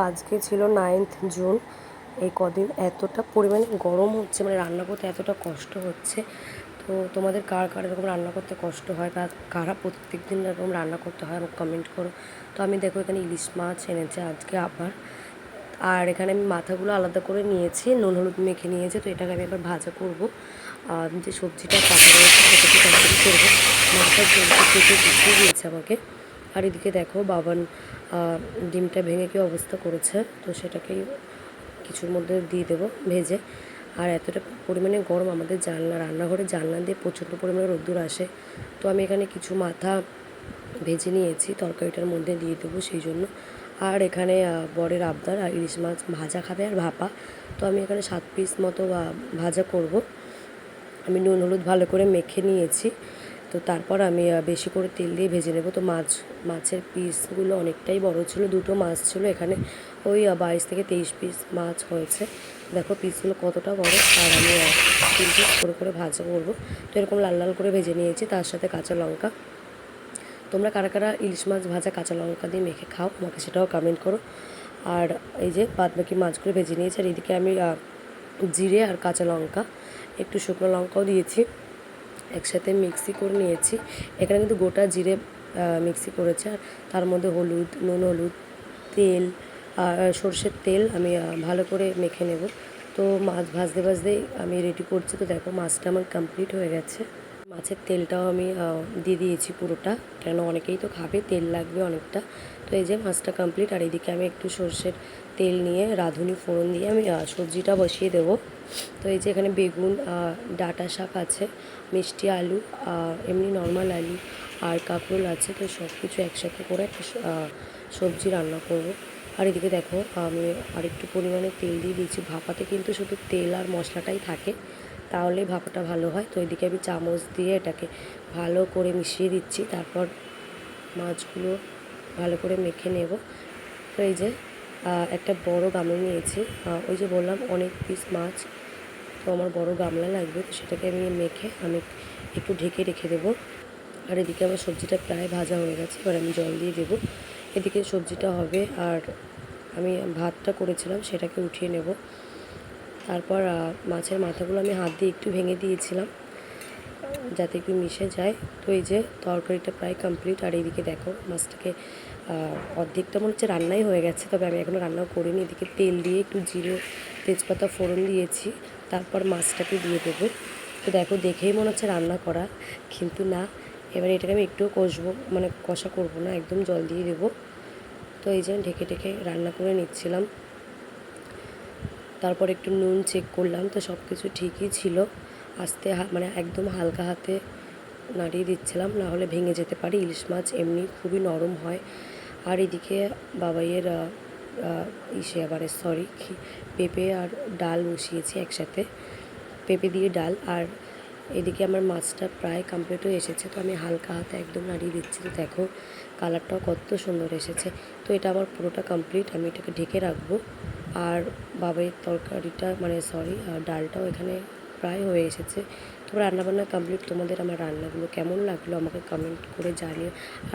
আজকে ছিল 9th June. এই কদিন এতটা পরিমাণে গরম হচ্ছে, মানে রান্না করতে এতটা কষ্ট হচ্ছে। তো তোমাদের কার কার এরকম রান্না করতে কষ্ট হয়, কারা প্রত্যেক দিন এরকম রান্না করতে হয় আমাকে কমেন্ট করো। তো আমি দেখো এখানে ইলিশ মাছ এনেছে আজকে আবার, আর এখানে আমি মাথাগুলো আলাদা করে নিয়েছি, নুন হলুদ মেখে নিয়েছি। তো এটাকে আমি এবার ভাজা করবো। যে সবজিটা কাটা রয়েছে সেটাকে তরকারি করবো। মাথার জলটা কেটে গুছিয়ে দিয়েছে আমাকে। আর এদিকে দেখো বাবান ডিমটা ভেঙে কী অবস্থা করেছে, তো সেটাকেই কিছুর মধ্যে দিয়ে দেবো ভেজে। আর এতটা পরিমাণে গরম, আমাদের রান্নাঘরে জানলা দিয়ে প্রচণ্ড পরিমাণে রোদ্দুর আসে। তো আমি এখানে কিছু মাথা ভেজে নিয়েছি, তরকারিটার মধ্যে দিয়ে দেবো সেই জন্য। আর এখানে বরের আবদার আর ইলিশ মাছ ভাজা খাবে আর ভাপা। তো আমি এখানে 7 পিস মতো ভাজা করব। আমি নুন হলুদ ভালো করে মেখে নিয়েছি। তো তারপর আমি বেশি করে তেল দিয়ে ভেজে নেব। তো মাছের পিসগুলো অনেকটাই বড় ছিল, দুটো মাছ ছিল এখানে, ওই 22 থেকে 23 পিস মাছ হয়েছে। দেখো পিসগুলো কতটা বড়। আর আমি 3 পিস করে ভাজা করবো। তো এরকম লাল লাল করে ভেজে নিয়েছি, তার সাথে কাঁচা লঙ্কা। তোমরা কারা কারা ইলিশ মাছ ভাজা কাঁচা লঙ্কা দিয়ে মেখে খাও আমাকে সেটাও কমেন্ট করো। আর এই যে বাদবাকি মাছগুলো ভেজে নিয়েছি। আর এদিকে আমি জিরে আর কাঁচা লঙ্কা, একটু শুকনো লঙ্কাও দিয়েছি, একসাথে মিক্সি করে নিয়েছি। এখানে কিন্তু গোটা জিরে মিক্সি করেছে। আর তার মধ্যে হলুদ, নুন হলুদ, তেল আর সর্ষের তেল আমি ভালো করে মেখে নেব। তো মাছ ভাজতে ভাজতেই আমি রেডি করছি। তো দেখো মাছটা আমার কমপ্লিট হয়ে গেছে। মাছের তেলটাও আমি দিয়ে দিয়েছি পুরোটা, কেন অনেকেই তো খাবে, তেল লাগবে অনেকটা। তো এই যে মাছটা কমপ্লিট। আর এদিকে আমি একটু সর্ষের তেল নিয়ে রাঁধুনি ফোড়ন দিয়ে আমি সবজিটা বসিয়ে দেবো। তো এই যে এখানে বেগুন, ডাঁটা শাক আছে, মিষ্টি আলু, এমনি নর্মাল আলু আর কাঁকরোল আছে। তো সব কিছু একসাথে করে একটা সবজি রান্না করব। আর এদিকে দেখো আমি আরেকটু পরিমাণে তেল দিয়ে দিয়েছি। ভাপাতে কিন্তু শুধু তেল আর মশলাটাই থাকে, তাহলে ভাপাটা ভালো হয়। তো এদিকে আমি চামচ দিয়ে এটাকে ভালো করে মিশিয়ে দিচ্ছি। তারপর মাছগুলো ভালো করে মেখে নেব। তো এই যে একটা বড় গামলা নিয়েছি, ওই যে বললাম অনেক পিস মাছ, তো আমার বড় গামলা লাগবে। তো সেটাকে আমি মেখে আমি একটু ঢেকে রেখে দেবো। আর এদিকে আমার সবজিটা প্রায় ভাজা হয়ে গেছে, এবার আমি জল দিয়ে দেবো। এদিকে সবজিটা হবে, আর আমি ভাতটা করেছিলাম সেটাকে উঠিয়ে নেব। তারপর মাছের মাথাগুলো আমি হাত দিয়ে একটু ভেঙে দিয়েছিলাম যাতে একটু মিশে যায়। তো এই যে তরকারিটা প্রায় কমপ্লিট। আর এইদিকে দেখো মাছটাকে অর্ধেকটা মনে হচ্ছে রান্নাই হয়ে গেছে, তবে আমি এখনও রান্নাও করিনি। এদিকে তেল দিয়ে একটু জিরে তেজপাতা ফোড়ন দিয়েছি, তারপর মাছটাকে দিয়ে দেবো। তো দেখো দেখেই মনে হচ্ছে রান্না করা, কিন্তু না। এবার এটাকে আমি একটুও কষবো, মানে কষা করবো না, একদম জল দিয়ে দেবো। তো এই যে ঢেকে রান্না করে নিচ্ছিলাম। তারপর একটু নুন চেক করলাম, তো সব কিছু ঠিকই ছিল। আস্তে মানে একদম হালকা হাতে নাড়িয়ে দিচ্ছিলাম, না হলে ভেঙে যেতে পারে। ইলিশ মাছ এমনি খুবই নরম হয়। আর এদিকে বাবাইয়ের পেঁপে আর ডাল বসিয়েছি একসাথে, পেঁপে দিয়ে ডাল। আর এদিকে আমার মাছটা প্রায় কমপ্লিট হয়ে এসেছে। তো আমি হালকা হাতে একদম নাড়িয়ে দিচ্ছি। তো দেখো কালারটাও কত সুন্দর এসেছে। তো এটা আমার পুরোটা কমপ্লিট, আমি এটাকে ঢেকে রাখবো। আর বাবাইয়ের তরকারিটা ডালটাও এখানে প্রায় হয়ে এসেছে। তো রান্নাবান্না কমপ্লিট। তোমাদের আমার রান্নাগুলো কেমন লাগলো আমাকে কমেন্ট করে জানিও। আর